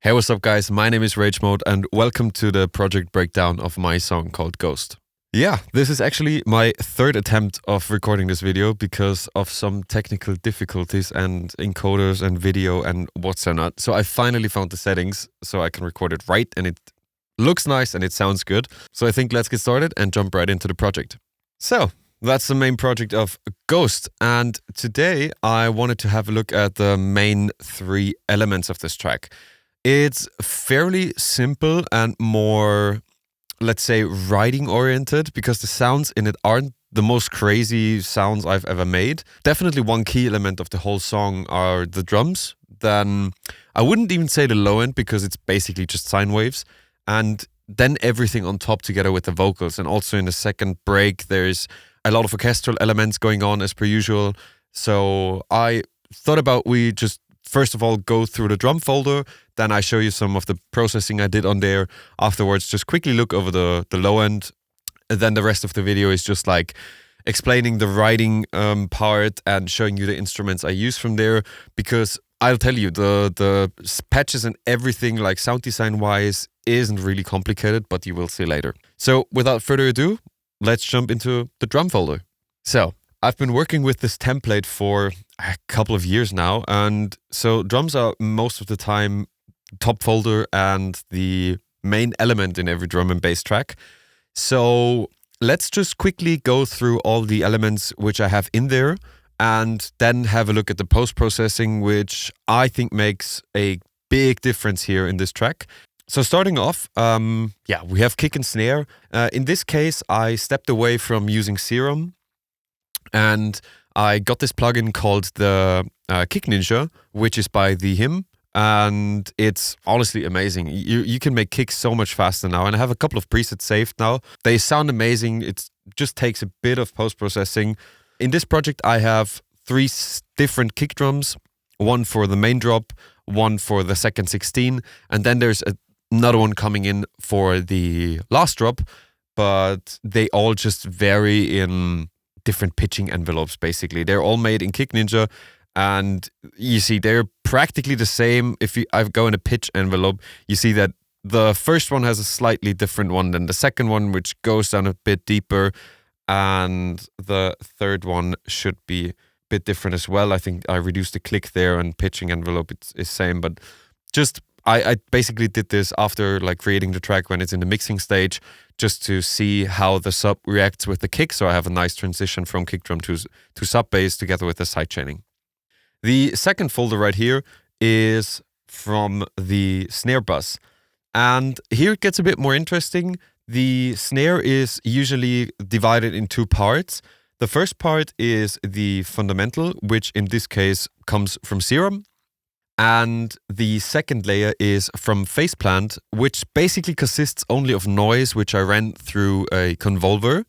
Hey, what's up guys? My name is RageMode and welcome to the project breakdown of my song called Ghost. Yeah, this is actually my third attempt of recording this video because of some technical difficulties and encoders and video and what's not. So I finally found the settings so I can record it right and it looks nice and it sounds good. So I think let's get started and jump right into the project. So that's the main project of Ghost, and today I wanted to have a look at the main three elements of this track. It's fairly simple and more, let's say, writing oriented because the sounds in it aren't the most crazy sounds I've ever made. Definitely one key element of the whole song are the drums. Then I wouldn't even say the low end because it's basically just sine waves. And then everything on top together with the vocals. And also in the second break, there's a lot of orchestral elements going on as per usual. So I thought about we just first of all go through the drum folder, then I show you some of the processing I did on there. Afterwards, just quickly look over the low end. And then the rest of the video is just like explaining the writing part and showing you the instruments I use from there. Because I'll tell you, the patches and everything, like sound design wise, isn't really complicated, but you will see later. So without further ado, let's jump into the drum folder. So I've been working with this template for a couple of years now, and so drums are most of the time top folder and the main element in every drum and bass track. So let's just quickly go through all the elements which I have in there and then have a look at the post-processing, which I think makes a big difference here in this track. So starting off, we have kick and snare. In this case, I stepped away from using Serum and I got this plugin called the Kick Ninja, which is by The Him, and it's honestly amazing. You can make kicks so much faster now, and I have a couple of presets saved now. They sound amazing. It just takes a bit of post-processing. In this project, I have three different kick drums, one for the main drop, one for the second 16, and then there's another one coming in for the last drop, but they all just vary in different pitching envelopes. Basically, they're all made in Kick Ninja, and you see they're practically the same. If I go in a pitch envelope, you see that the first one has a slightly different one than the second one, which goes down a bit deeper, and the third one should be a bit different as well. I think I reduced the click there, and pitching envelope is same, but just I basically did this after like creating the track when it's in the mixing stage, just to see how the sub reacts with the kick. So I have a nice transition from kick drum to sub bass together with the sidechaining. The second folder right here is from the snare bus. And here it gets a bit more interesting. The snare is usually divided in two parts. The first part is the fundamental, which in this case comes from Serum. And the second layer is from Faceplant, which basically consists only of noise, which I ran through a convolver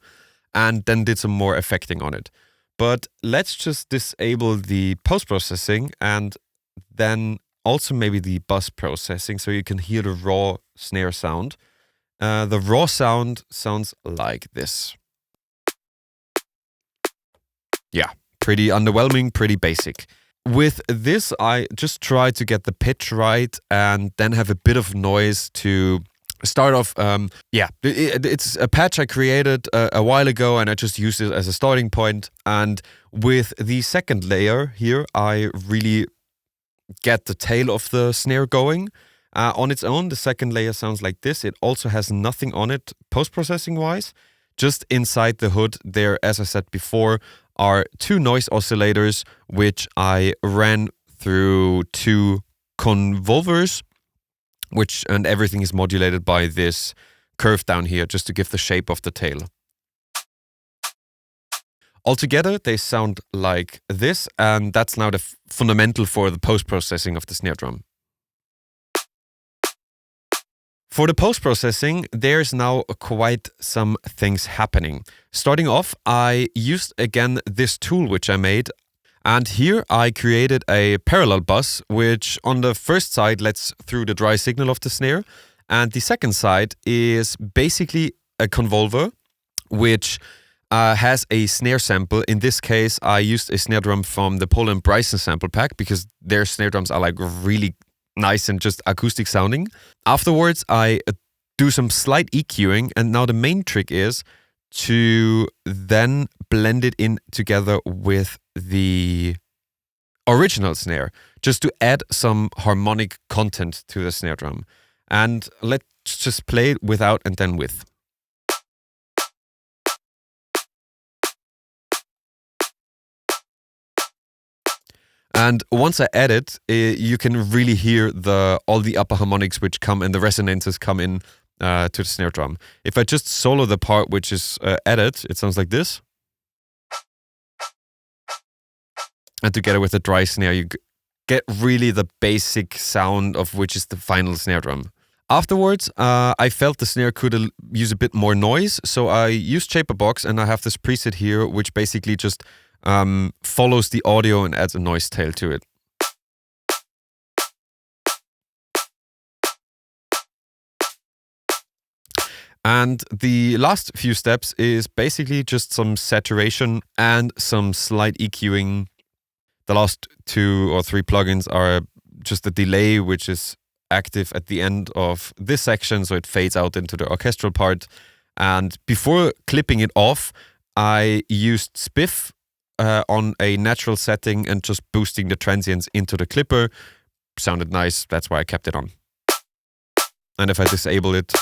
and then did some more effecting on it. But let's just disable the post-processing and then also maybe the bus processing so you can hear the raw snare sound. The raw sound sounds like this. Yeah, pretty underwhelming, pretty basic. With this, I just try to get the pitch right and then have a bit of noise to start off. It's a patch I created a while ago and I just used it as a starting point. And with the second layer here, I really get the tail of the snare going. On its own, the second layer sounds like this. It also has nothing on it post-processing wise. Just inside the hood there, as I said before, are two noise oscillators, which I ran through two convolvers, and everything is modulated by this curve down here, just to give the shape of the tail. Altogether, they sound like this, and that's now the fundamental for the post-processing of the snare drum. For the post-processing, there's now quite some things happening. Starting off, I used again this tool which I made, and here I created a parallel bus, which on the first side lets through the dry signal of the snare, and the second side is basically a convolver, which has a snare sample. In this case, I used a snare drum from the Paul and Bryson sample pack because their snare drums are like really nice and just acoustic sounding. Afterwards, I do some slight EQing, and now the main trick is to then blend it in together with the original snare, just to add some harmonic content to the snare drum. And let's just play it without and then with. And once I add it, you can really hear all the upper harmonics which come and the resonances come in to the snare drum. If I just solo the part which is added, it sounds like this. And together with the dry snare, you get really the basic sound of which is the final snare drum. Afterwards, I felt the snare could use a bit more noise, so I used Shaperbox, and I have this preset here which basically just follows the audio and adds a noise tail to it. And the last few steps is basically just some saturation and some slight EQing. The last 2 or 3 plugins are just a delay, which is active at the end of this section, so it fades out into the orchestral part. And before clipping it off, I used Spiff on a natural setting and just boosting the transients into the clipper. Sounded nice, that's why I kept it on. And if I disable it,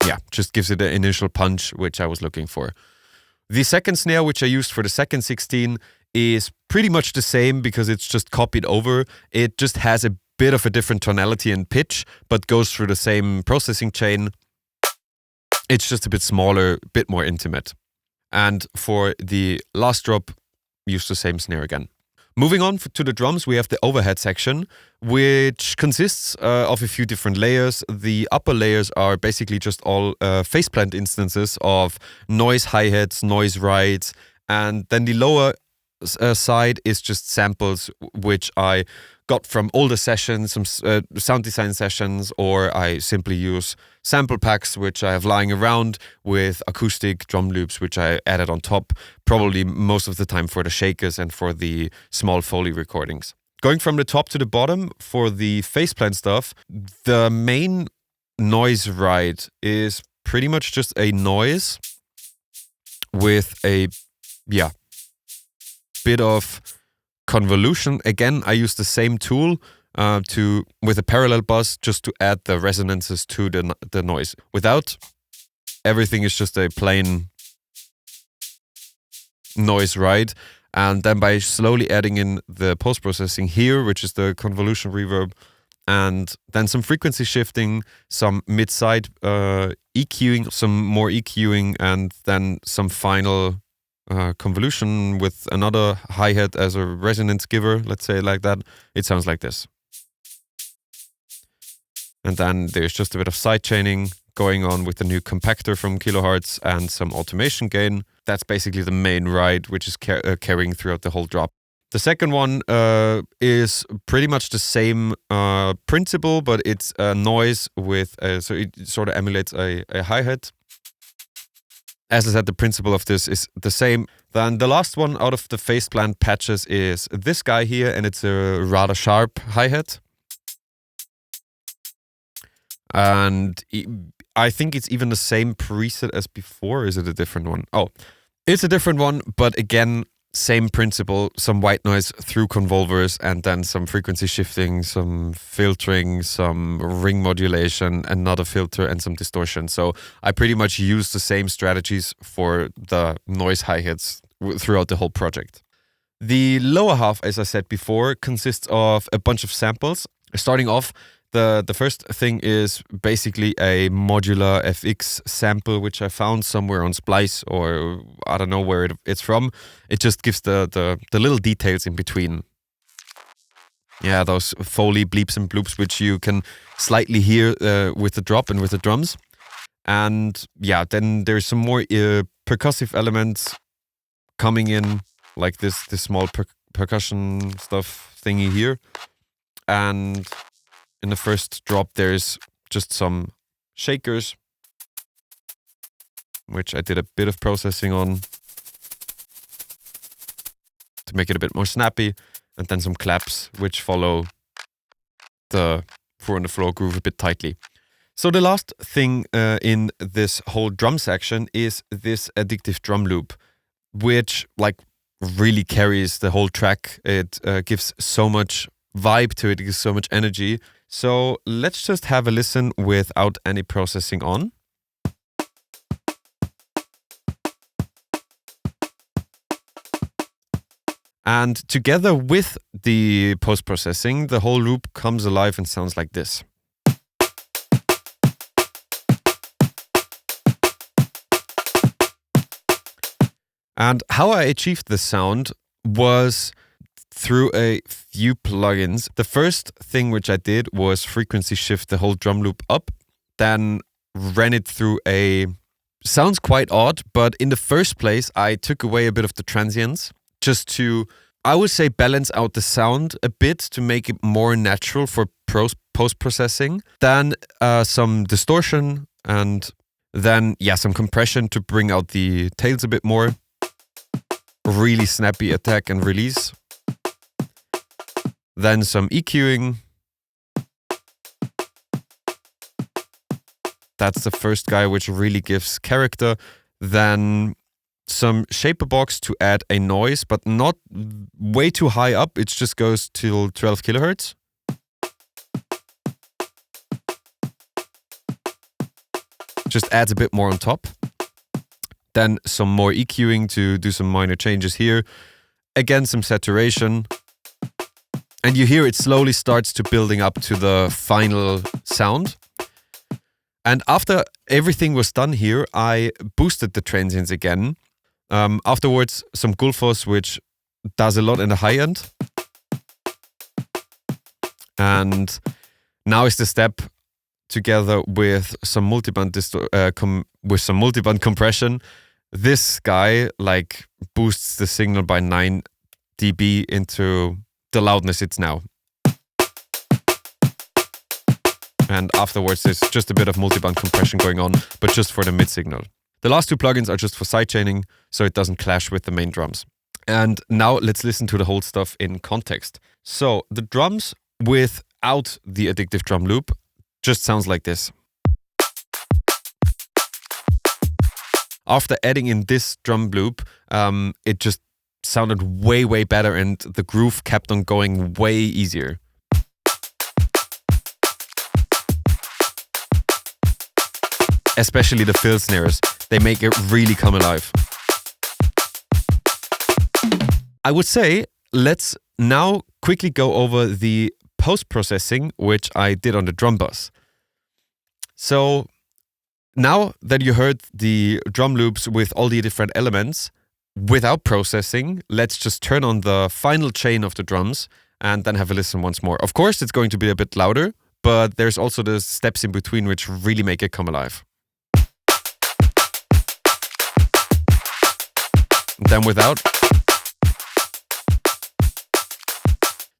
yeah, just gives it the initial punch which I was looking for. The second snare which I used for the second 16 is pretty much the same because it's just copied over. It just has a bit of a different tonality and pitch, but goes through the same processing chain. It's just a bit smaller, a bit more intimate. And for the last drop, use the same snare again. Moving on to the drums, we have the overhead section, which consists of a few different layers. The upper layers are basically just all faceplant instances of noise hi-hats, noise rides, and then the lower side is just samples, which I got from older sessions, some sound design sessions, or I simply use sample packs which I have lying around with acoustic drum loops which I added on top, probably most of the time for the shakers and for the small Foley recordings. Going from the top to the bottom for the faceplant stuff, the main noise ride is pretty much just a noise with a bit of convolution. Again, I use the same tool with a parallel bus just to add the resonances to the noise. Without, everything is just a plain noise ride. And then by slowly adding in the post-processing here, which is the convolution reverb, and then some frequency shifting, some mid-side EQing, some more EQing, and then some final convolution with another hi-hat as a resonance giver, let's say like that. It sounds like this. And then there's just a bit of side chaining going on with the new compactor from Kilohertz and some automation gain. That's basically the main ride, which is carrying throughout the whole drop. The second one is pretty much the same principle, but it's a noise with, so it sort of emulates a hi-hat. As I said, the principle of this is the same. Then the last one out of the faceplant patches is this guy here, and it's a rather sharp hi-hat. And I think it's even the same preset as before. Is it a different one? Oh, it's a different one, but again, same principle, some white noise through convolvers, and then some frequency shifting, some filtering, some ring modulation, another filter, and some distortion. So I pretty much use the same strategies for the noise hi-hats throughout the whole project. The lower half, as I said before, consists of a bunch of samples. Starting off, the first thing is basically a modular FX sample, which I found somewhere on Splice, or I don't know where it's from. It just gives the little details in between. Yeah, those Foley bleeps and bloops, which you can slightly hear with the drop and with the drums. And yeah, then there's some more percussive elements coming in, like this small percussion stuff thingy here. And in the first drop, there's just some shakers, which I did a bit of processing on to make it a bit more snappy, and then some claps which follow the 4 on the floor groove a bit tightly. So the last thing in this whole drum section is this addictive drum loop, which like really carries the whole track. It gives so much vibe to it, it gives so much energy. So let's just have a listen without any processing on. And together with the post-processing, the whole loop comes alive and sounds like this. And how I achieved this sound was through a few plugins. The first thing which I did was frequency shift the whole drum loop up, then ran it through a... Sounds quite odd, but in the first place I took away a bit of the transients just to, I would say, balance out the sound a bit to make it more natural for post-processing. Then some distortion, and then some compression to bring out the tails a bit more. Really snappy attack and release. Then some EQing. That's the first guy which really gives character. Then some shaper box to add a noise, but not way too high up. It just goes till 12 kilohertz. Just adds a bit more on top. Then some more EQing to do some minor changes here. Again, some saturation. And you hear it slowly starts to building up to the final sound. And after everything was done here, I boosted the transients again. Afterwards, some Gulfos, which does a lot in the high end. And now is the step together with some multiband compression. This guy like boosts the signal by 9 dB into the loudness it's now. And afterwards there's just a bit of multiband compression going on, but just for the mid signal. The last two plugins are just for sidechaining, so it doesn't clash with the main drums. And now let's listen to the whole stuff in context. So the drums without the addictive drum loop just sounds like this. After adding in this drum loop, it just sounded way, way better, and the groove kept on going way easier. Especially the fill snares, they make it really come alive. I would say let's now quickly go over the post-processing, which I did on the drum bus. So now that you heard the drum loops with all the different elements, without processing, let's just turn on the final chain of the drums and then have a listen once more. Of course, it's going to be a bit louder, but there's also the steps in between which really make it come alive. Then without.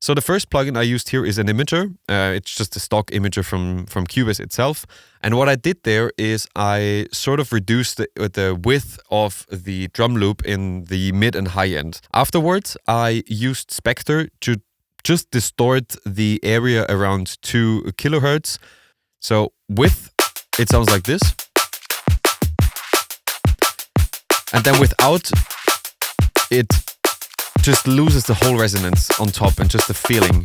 So the first plugin I used here is an imager. It's just a stock imager from Cubase itself. And what I did there is I sort of reduced the width of the drum loop in the mid and high end. Afterwards, I used Spectre to just distort the area around 2 kilohertz. So with, it sounds like this. And then without, it just loses the whole resonance on top and just the feeling.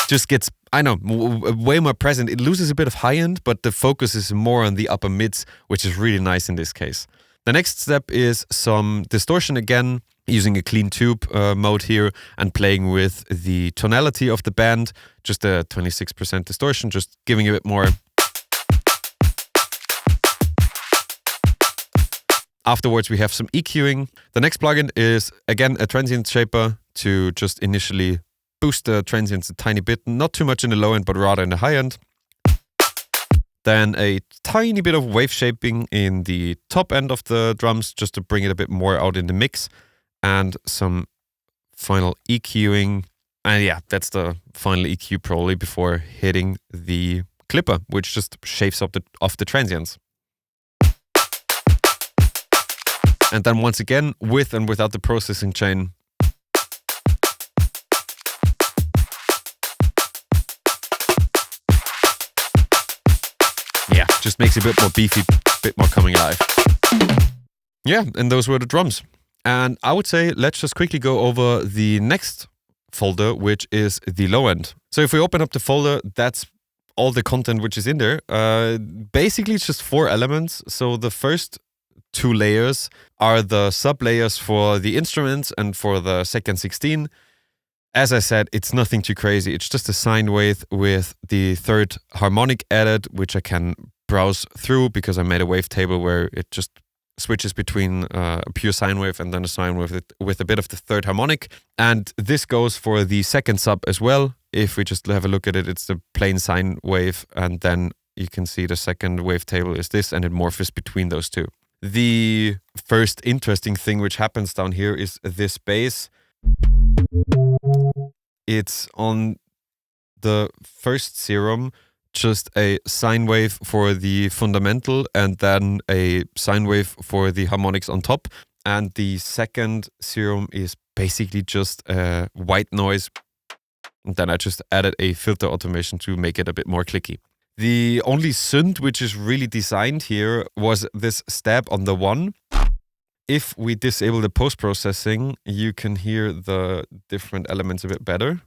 Just gets, I know, way more present. It loses a bit of high end, but the focus is more on the upper mids, which is really nice in this case. The next step is some distortion again, using a clean tube mode here and playing with the tonality of the band, just a 26% distortion, just giving a bit more. Afterwards, we have some EQing. The next plugin is, again, a transient shaper to just initially boost the transients a tiny bit, not too much in the low end, but rather in the high end. Then a tiny bit of wave shaping in the top end of the drums, just to bring it a bit more out in the mix. And some final EQing. And yeah, that's the final EQ probably before hitting the clipper, which just shaves off the transients. And then once again, with and without the processing chain. Yeah, just makes it a bit more beefy, a bit more coming alive. Yeah, and those were the drums. And I would say let's just quickly go over the next folder, which is the low end. So if we open up the folder, that's all the content which is in there. Basically, it's just 4 elements. So the first 2 layers are the sub layers for the instruments and for the second 16. As I said, it's nothing too crazy. It's just a sine wave with the third harmonic added, which I can browse through because I made a wavetable where it just switches between a pure sine wave and then a sine wave with a bit of the third harmonic. And this goes for the second sub as well. If we just have a look at it, it's the plain sine wave. And then you can see the second wavetable is this, and it morphs between those two. The first interesting thing which happens down here is this bass. It's on the first serum, just a sine wave for the fundamental and then a sine wave for the harmonics on top. And the second serum is basically just a white noise. And then I just added a filter automation to make it a bit more clicky. The only synth which is really designed here was this stab on the 1. If we disable the post-processing, you can hear the different elements a bit better.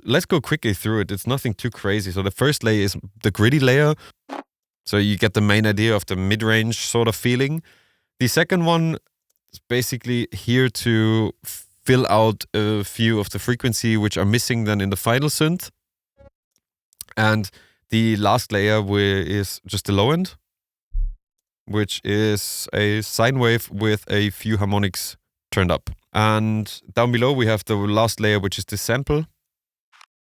Let's go quickly through it. It's nothing too crazy. So the first layer is the gritty layer. So you get the main idea of the mid-range sort of feeling. The second one is basically here to fill out a few of the frequency which are missing then in the final synth. And the last layer is just the low end, which is a sine wave with a few harmonics turned up. And down below we have the last layer, which is the sample,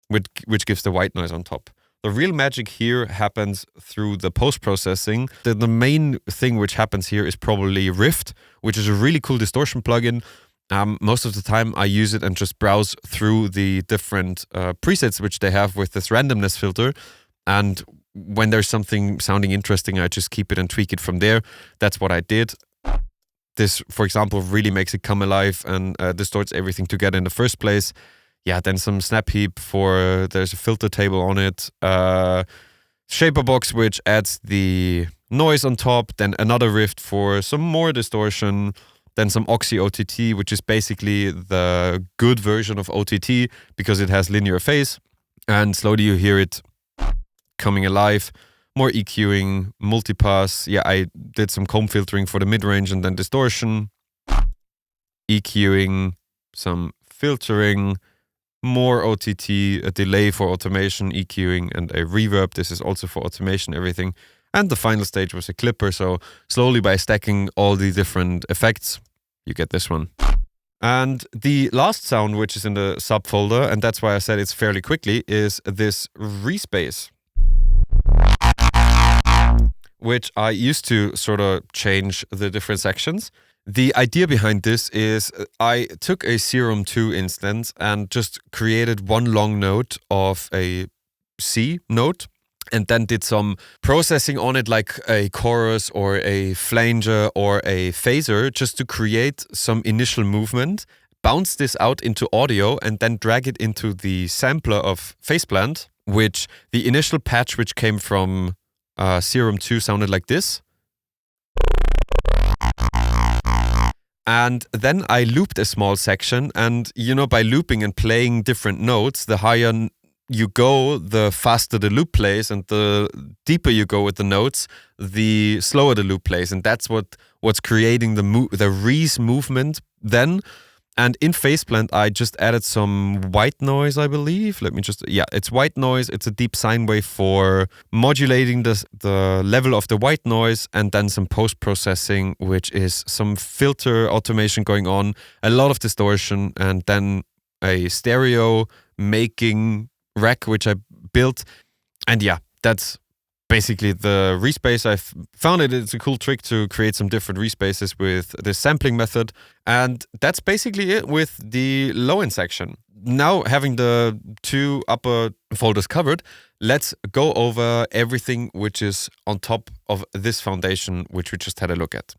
which gives the white noise on top. The real magic here happens through the post-processing. The main thing which happens here is probably Rift, which is a really cool distortion plugin. Most of the time I use it and just browse through the different presets which they have with this randomness filter. And when there's something sounding interesting, I just keep it and tweak it from there. That's what I did. This, for example, really makes it come alive and distorts everything together in the first place. Yeah, then some snap heap there's a filter table on it. Shaper box, which adds the noise on top. Then another Rift for some more distortion. Then some Oxy OTT, which is basically the good version of OTT because it has linear phase. And slowly you hear it coming alive. More EQing, multipass. Yeah, I did some comb filtering for the mid-range and then distortion. EQing, some filtering, more OTT, a delay for automation, EQing, and a reverb. This is also for automation, everything. And the final stage was a clipper. So slowly by stacking all the different effects, you get this one. And the last sound, which is in the subfolder, and that's why I said it's fairly quickly, is this respace, which I used to sort of change the different sections. The idea behind this is I took a Serum 2 instance and just created one long note of a C note and then did some processing on it like a chorus or a flanger or a phaser just to create some initial movement, bounce this out into audio and then drag it into the sampler of Faceplant, which the initial patch which came from Serum 2 sounded like this. And then I looped a small section, and you know, by looping and playing different notes, the higher you go, the faster the loop plays, and the deeper you go with the notes, the slower the loop plays, and that's what's creating the Reese movement then. And in Faceplant, I just added some white noise, I believe. It's white noise. It's a deep sine wave for modulating the level of the white noise, and then some post-processing, which is some filter automation going on, a lot of distortion, and then a stereo making rack, which I built. And yeah, that's basically the respace. I've found it's a cool trick to create some different respaces with this sampling method. And that's basically it with the low-end section. Now, having the two upper folders covered, let's go over everything which is on top of this foundation, which we just had a look at.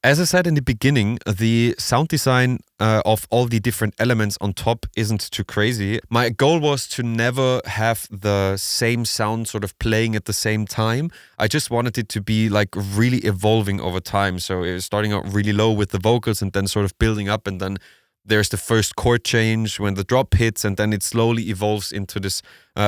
As I said in the beginning, the sound design of all the different elements on top isn't too crazy. My goal was to never have the same sound sort of playing at the same time. I just wanted it to be like really evolving over time. So it was starting out really low with the vocals and then sort of building up, and then there's the first chord change when the drop hits, and then it slowly evolves into this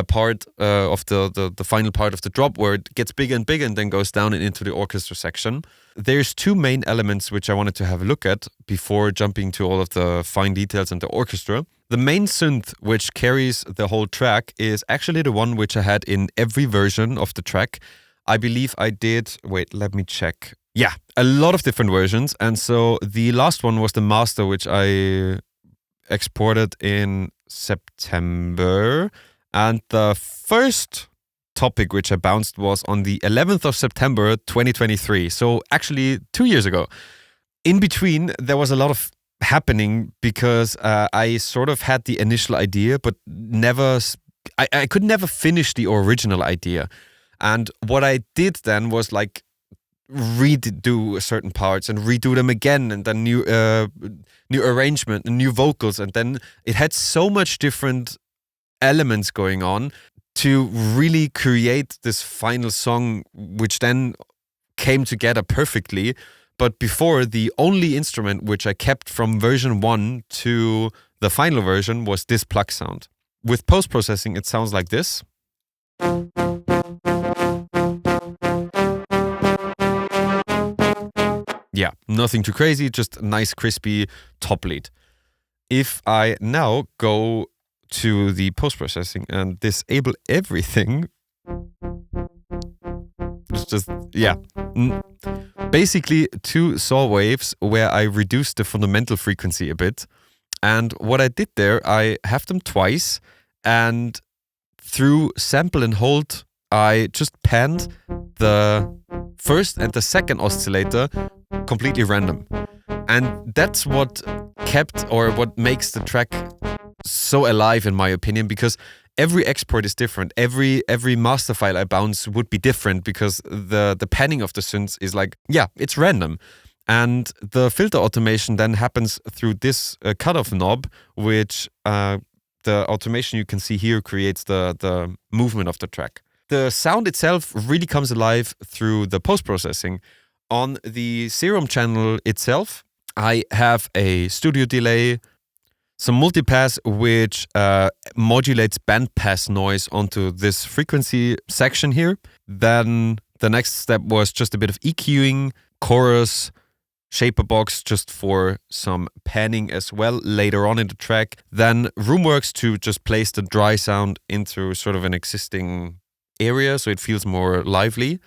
part of the final part of the drop where it gets bigger and bigger and then goes down and into the orchestra section. There's two main elements which I wanted to have a look at before jumping to all of the fine details and the orchestra. The main synth which carries the whole track is actually the one which I had in every version of the track. I believe I did, wait, let me check. Yeah, a lot of different versions. And so the last one was the master, which I exported in September. And the first topic which I bounced was on the 11th of September 2023. So actually 2 years ago. In between, there was a lot of happening because I sort of had the initial idea, but I could never finish the original idea. And what I did then was like redo certain parts and redo them again, and then new arrangement and new vocals, and then it had so much different elements going on to really create this final song, which then came together perfectly. But before, the only instrument which I kept from version 1 to the final version was this plug sound. With post-processing, it sounds like this. Yeah, nothing too crazy, just a nice crispy top lead. If I now go to the post-processing and disable everything, it's just, yeah. Basically 2 saw waves where I reduced the fundamental frequency a bit. And what I did there, I have them twice, and through sample and hold, I just panned the first and the second oscillator completely random. And that's what kept, or what makes the track so alive in my opinion, because every export is different. Every master file I bounce would be different because the panning of the synths is like, yeah, it's random. And the filter automation then happens through this cutoff knob, which the automation you can see here creates the movement of the track. The sound itself really comes alive through the post-processing. On the Serum channel itself, I have a studio delay, some multipass which modulates bandpass noise onto this frequency section here. Then the next step was just a bit of EQing, chorus, shaper box just for some panning as well later on in the track. Then Roomworks to just place the dry sound into sort of an existing area so it feels more lively.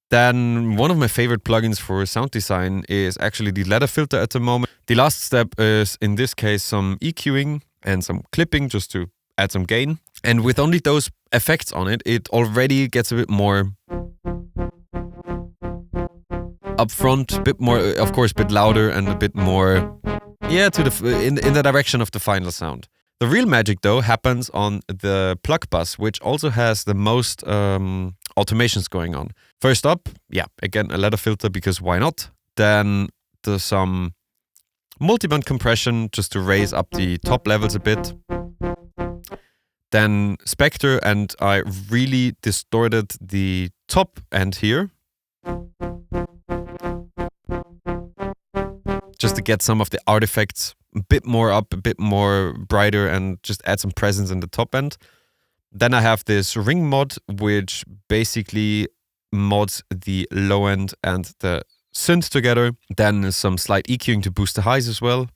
Then one of my favorite plugins for sound design is actually the ladder filter at the moment. The last step is, in this case, some EQing and some clipping just to add some gain. And with only those effects on it, it already gets a bit more upfront, a bit more, of course, a bit louder and a bit more, yeah, to in the direction of the final sound. The real magic, though, happens on the plug bus, which also has the most automations going on. First up, yeah, again, a ladder filter, because why not? Then there's some multiband compression just to raise up the top levels a bit. Then Spectre, and I really distorted the top end here, just to get some of the artifacts a bit more up, a bit more brighter, and just add some presence in the top end. Then I have this ring mod, which basically mods the low end and the synth together. Then some slight EQing to boost the highs as well.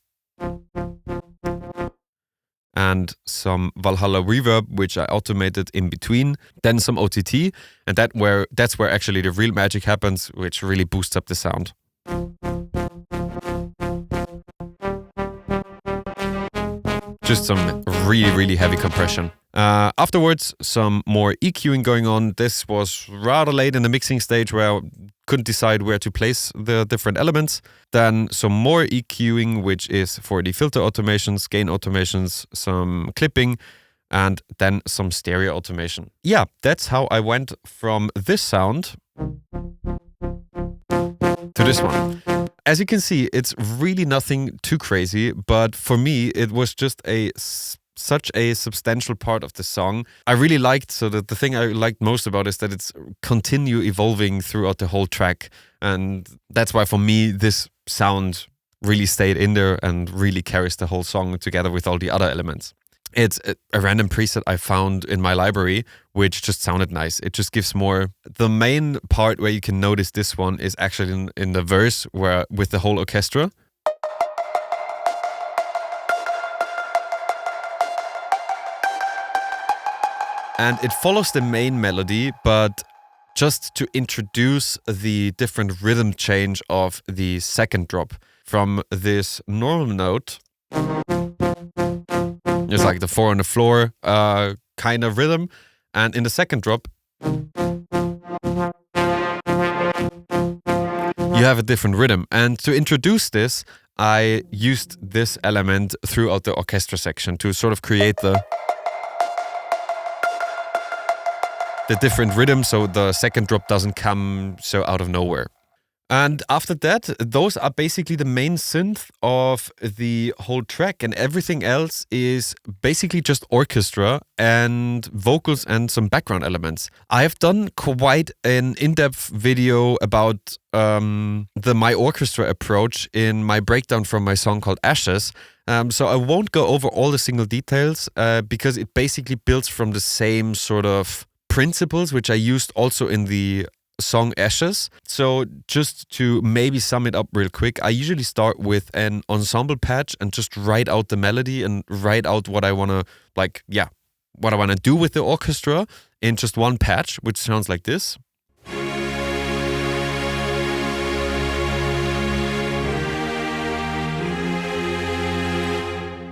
And some Valhalla reverb, which I automated in between. Then some OTT, and that's where actually the real magic happens, which really boosts up the sound. Just some really, really heavy compression. Afterwards, some more EQing going on. This was rather late in the mixing stage where I couldn't decide where to place the different elements. Then some more EQing, which is for the filter automations, gain automations, some clipping, and then some stereo automation. Yeah, that's how I went from this sound to this one. as you can see, it's really nothing too crazy, but for me, it was just such a substantial part of the song. I really liked, so that the thing I liked most about it is that it's continue evolving throughout the whole track. And that's why for me, this sound really stayed in there and really carries the whole song together with all the other elements. It's a random preset I found in my library, which just sounded nice. It just gives more. The main part where you can notice this one is actually in the verse where with the whole orchestra. And it follows the main melody, but just to introduce the different rhythm change of the second drop from this normal note. It's like the 4 on the floor kind of rhythm. And in the second drop, you have a different rhythm. And to introduce this, I used this element throughout the orchestra section to sort of create the different rhythm, so the second drop doesn't come so out of nowhere. And after that, those are basically the main synth of the whole track, and everything else is basically just orchestra and vocals and some background elements. I have done quite an in-depth video about the My Orchestra approach in my breakdown from my song called Ashes. So I won't go over all the single details because it basically builds from the same sort of principles which I used also in the song Ashes. So just to maybe sum it up real quick, I usually start with an ensemble patch and just write out the melody and write out what I want to what I want to do with the orchestra in just one patch, which sounds like this.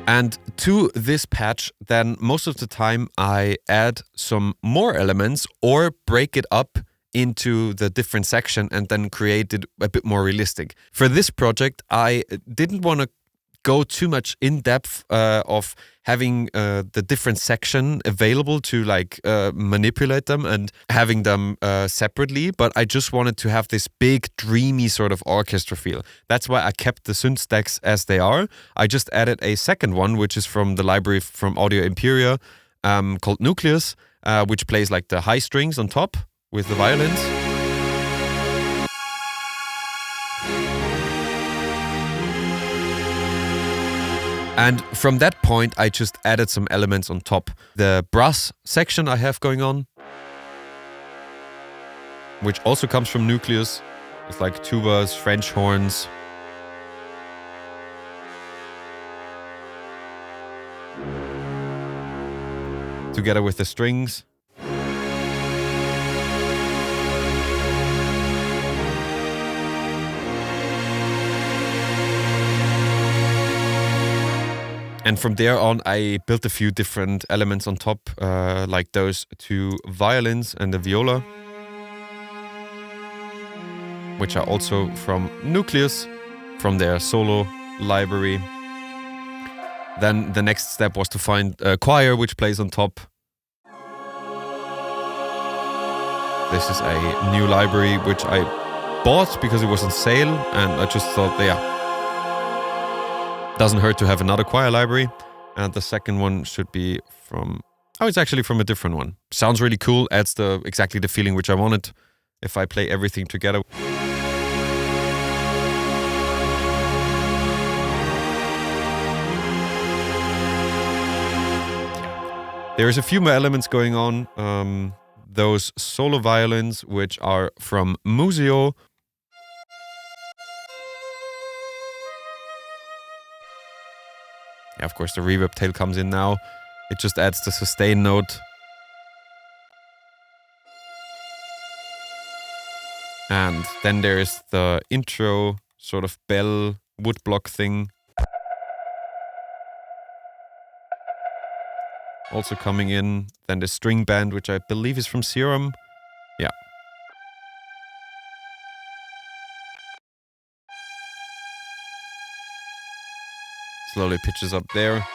And to this patch, then most of the time I add some more elements or break it up into the different section and then create it a bit more realistic. For this project, I didn't want to go too much in depth of having the different section available to manipulate them and having them separately, but I just wanted to have this big dreamy sort of orchestra feel. That's why I kept the synth stacks as they are. I just added a second one, which is from the library from Audio Imperia called Nucleus, which plays like the high strings on top with the violins. And from that point, I just added some elements on top. The brass section I have going on, which also comes from Nucleus. It's like tubas, French horns. Together with the strings. And from there on, I built a few different elements on top, like those two violins and the viola, which are also from Nucleus, from their solo library. Then the next step was to find a choir, which plays on top. This is a new library, which I bought because it was on sale, and I just thought, doesn't hurt to have another choir library. And the second one should be from... Oh, it's actually from a different one. Sounds really cool, adds exactly the feeling which I wanted if I play everything together. There's a few more elements going on. Those solo violins, which are from Museo. Yeah, of course, the reverb tail comes in now. It just adds the sustain note. And then there's the intro sort of bell woodblock thing. Also coming in. Then the string band, which I believe is from Serum. Yeah. Slowly pitches up there.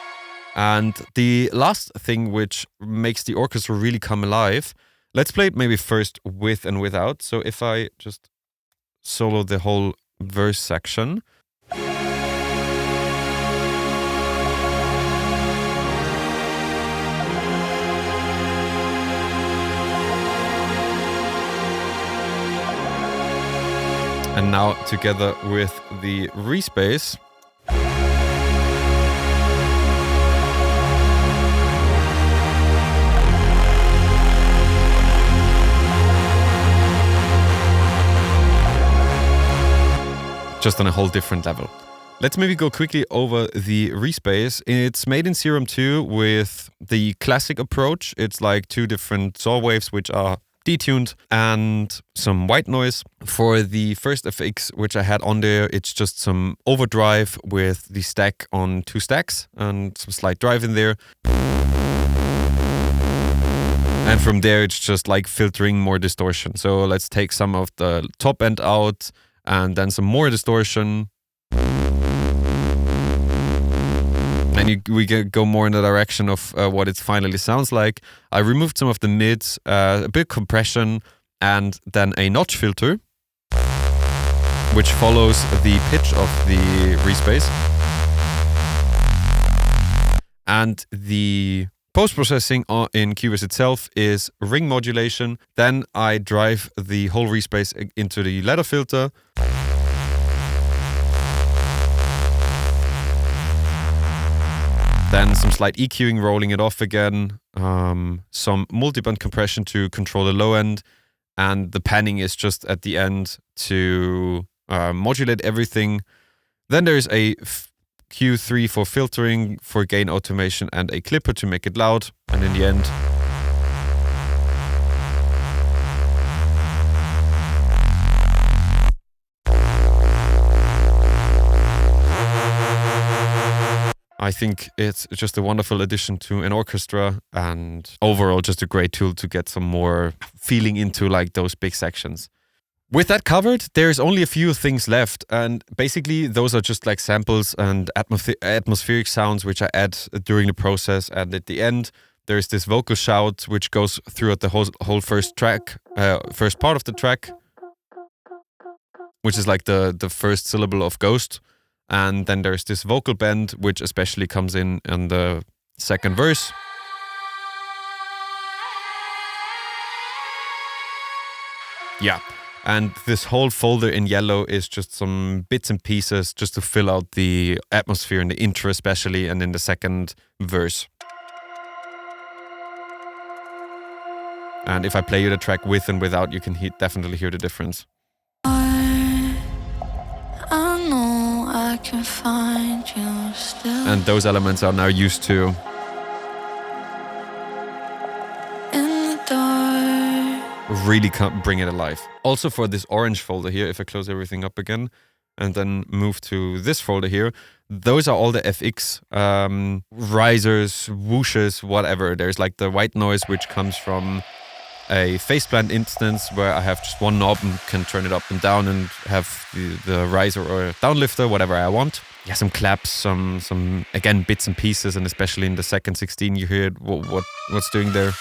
And the last thing which makes the orchestra really come alive, let's play it maybe first with and without. So if I just solo the whole verse section. And now together with the respace. Just on a whole different level. Let's maybe go quickly over the respace. It's made in Serum 2 with the classic approach. It's like 2 different saw waves which are detuned and some white noise. For the first FX which I had on there, it's just some overdrive with the stack on 2 stacks and some slight drive in there. And from there it's just like filtering more distortion. So let's take some of the top end out and then some more distortion. And we go more in the direction of what it finally sounds like. I removed some of the mids, a bit compression, and then a notch filter, which follows the pitch of the respace. And the post-processing in Cubase itself is ring modulation. Then I drive the whole respace into the ladder filter. Then some slight EQing, rolling it off again. Some multiband compression to control the low end. And the panning is just at the end to modulate everything. Then there's a Q3 for filtering, for gain automation, and a clipper to make it loud. And in the end, I think it's just a wonderful addition to an orchestra, and overall just a great tool to get some more feeling into like those big sections. With that covered, there's only a few things left, and basically those are just like samples and atmospheric sounds which I add during the process. And at the end, there's this vocal shout which goes throughout the whole first track, first part of the track, which is like the first syllable of Ghost. And then there's this vocal bend, which especially comes in the second verse. Yeah. And this whole folder in yellow is just some bits and pieces just to fill out the atmosphere in the intro especially, and in the second verse. And if I play you the track with and without, you can definitely hear the difference. I can find you still. And those elements are now used to. In the dark. Really bring it alive. Also for this orange folder here, if I close everything up again and then move to this folder here, those are all the FX risers, whooshes, whatever. There's like the white noise which comes from a faceplant instance where I have just one knob and can turn it up and down and have the riser or downlifter, whatever I want. Yeah, some claps, some again bits and pieces, and especially in the second 16 you hear what's doing there.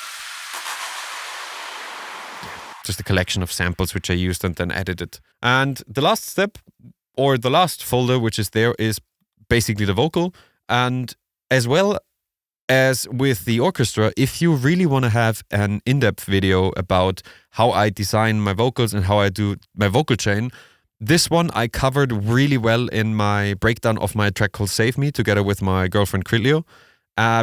Just a collection of samples which I used and then edited. And the last step, or the last folder which is there, is basically the vocal. And as well as with the orchestra, if you really want to have an in-depth video about how I design my vocals and how I do my vocal chain, this one I covered really well in my breakdown of my track called Save Me, together with my girlfriend Kritlio,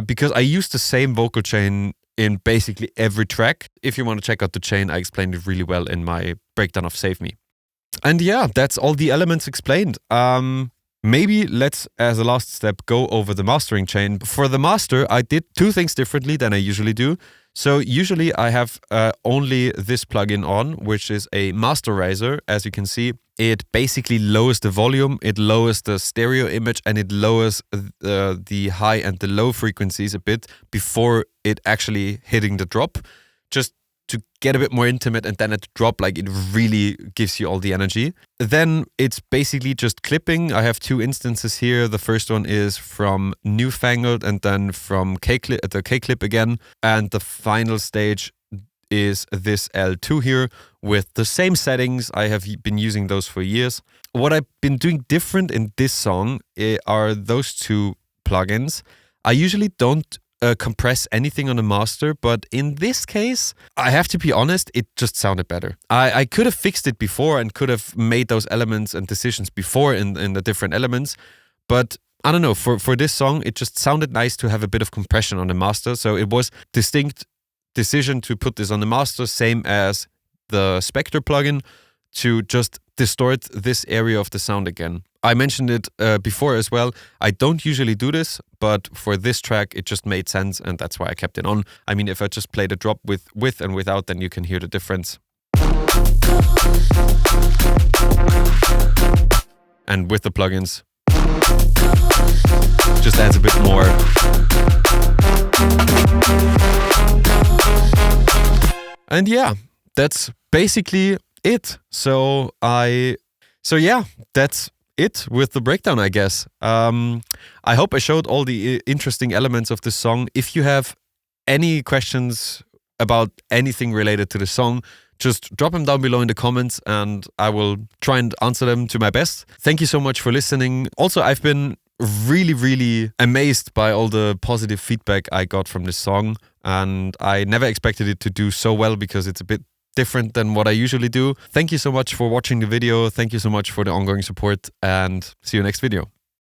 because I used the same vocal chain in basically every track. If you want to check out the chain, I explained it really well in my breakdown of Save Me. And yeah, that's all the elements explained. Maybe let's, as a last step, go over the mastering chain. For the master, I did 2 things differently than I usually do. So usually I have only this plugin on, which is a masterizer. As you can see, it basically lowers the volume, it lowers the stereo image, and it lowers the high and the low frequencies a bit before it actually hitting the drop. Just to get a bit more intimate, and then at the drop, like, it really gives you all the energy. Then it's basically just clipping. I have 2 instances here. The first one is from Newfangled and then from the K-Clip again. And the final stage is this L2 here, with the same settings. I have been using those for years. What I've been doing different in this song are those two plugins. I usually don't compress anything on the master, but in this case, I have to be honest, it just sounded better. I could have fixed it before and could have made those elements and decisions before in the different elements, but I don't know, for this song, it just sounded nice to have a bit of compression on the master, so it was distinct decision to put this on the master, same as the Spectre plugin, to just distort this area of the sound again. I mentioned it before as well. I don't usually do this, but for this track, it just made sense, and that's why I kept it on. I mean, if I just play the drop with and without, then you can hear the difference. And with the plugins, just adds a bit more. And yeah, that's basically it. So yeah, that's it with the breakdown, I guess. I hope I showed all the interesting elements of the song. If you have any questions about anything related to the song, just drop them down below in the comments and I will try and answer them to my best. Thank you so much for listening. Also, I've been really amazed by all the positive feedback I got from this song, and I never expected it to do so well because it's a bit different than what I usually do. Thank you so much for watching the video. Thank you so much for the ongoing support, and see you next video.